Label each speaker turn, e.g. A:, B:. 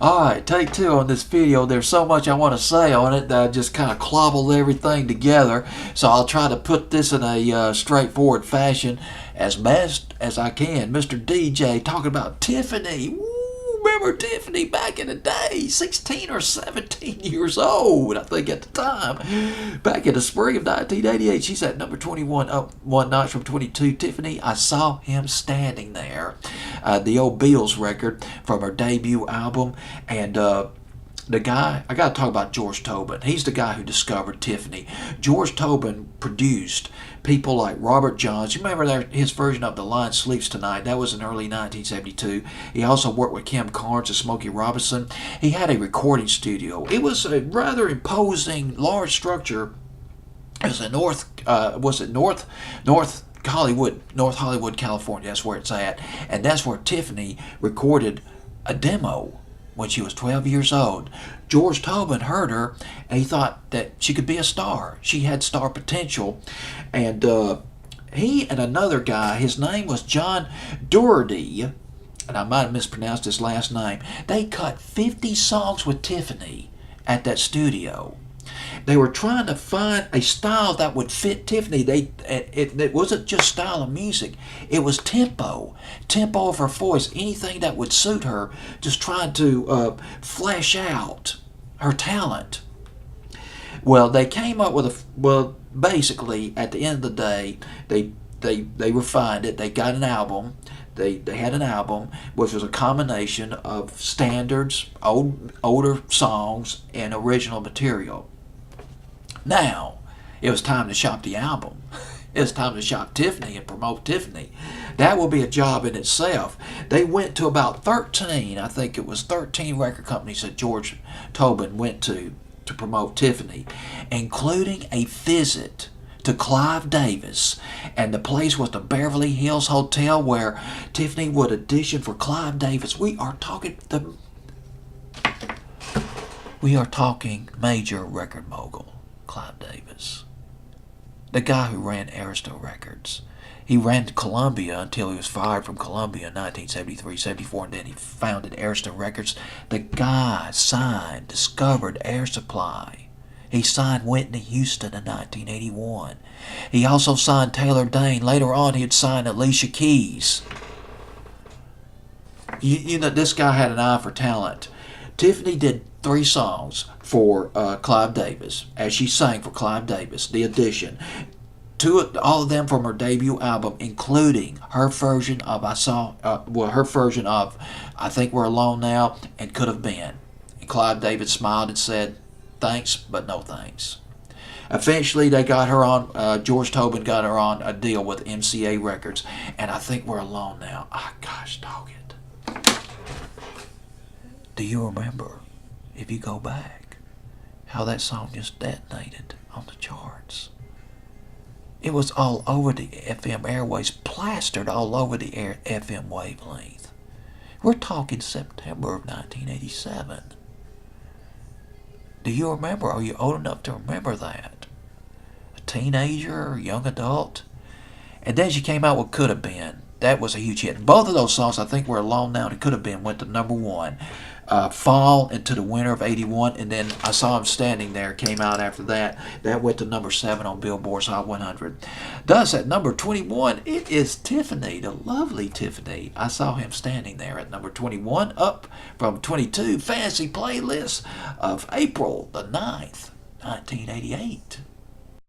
A: Alright, take two on this video. There's so much I want to say on it that I just kind of clobbled everything together. So I'll try to put this in a straightforward fashion as best as I can. Mr. DJ talking about Tiffany. Woo, remember Tiffany back in the day? 16 or 17 years old, I think at the time. Back in the spring of 1988, she's at number 21, up one notch from 22. Tiffany, I Saw Him Standing There. The old Beatles record from her debut album. And the guy, I got to talk about George Tobin. He's the guy who discovered Tiffany. George Tobin produced people like Robert Johns. You remember his version of The Lion Sleeps Tonight? That was in early 1972. He also worked with Kim Carnes and Smokey Robinson. He had a recording studio. It was a rather imposing, large structure. It was in North Hollywood, California. That's where it's at. And that's where Tiffany recorded a demo when she was 12 years old. George Tobin heard her, and he thought that she could be a star. She had star potential. And he and another guy, his name was John Doherty, and I might have mispronounced his last name, they cut 50 songs with Tiffany at that studio. They were trying to find a style that would fit Tiffany. It wasn't just style of music. It was tempo of her voice, anything that would suit her, just trying to flesh out her talent. Well, they came up with basically, at the end of the day, they refined it. They got an album. They had an album which was a combination of standards, older songs, and original material. Now, it was time to shop the album. It was time to shop Tiffany and promote Tiffany. That will be a job in itself. They went to about 13, I think it was 13 record companies that George Tobin went to promote Tiffany, including a visit to Clive Davis. And the place was the Beverly Hills Hotel where Tiffany would audition for Clive Davis. We are talking major record mogul. Clive Davis, the guy who ran Arista Records. He ran Columbia until he was fired from Columbia in 1973-74, and then he founded Arista Records. The guy discovered Air Supply. He signed Whitney Houston in 1981. He also signed Taylor Dayne. Later on, he'd sign Alicia Keys. You know, this guy had an eye for talent. Tiffany did 3 songs for Clive Davis, as she sang for Clive Davis, The Audition. All of them from her debut album, including her version of I Think We're Alone Now and Could Have Been. And Clive Davis smiled and said, thanks, but no thanks. Eventually, they got her on, George Tobin got her on a deal with MCA Records, and I Think We're Alone Now. Gosh, dog it. Do you remember, if you go back, how that song just detonated on the charts? It was all over the FM airways, plastered all over the FM wavelength. We're talking September of 1987. Do you remember? Are you old enough to remember that? A teenager, a young adult? And then she came out with Could Have Been. That was a huge hit. Both of those songs, I Think We're Alone Now and Could Have Been, went to number 1. Fall into the winter of 81, and then I Saw Him Standing There came out after that. That went to number 7 on Billboard's Hot 100. Thus, at number 21, it is Tiffany, the lovely Tiffany. I Saw Him Standing There at number 21, up from 22, Fancy Playlist of April the 9th, 1988.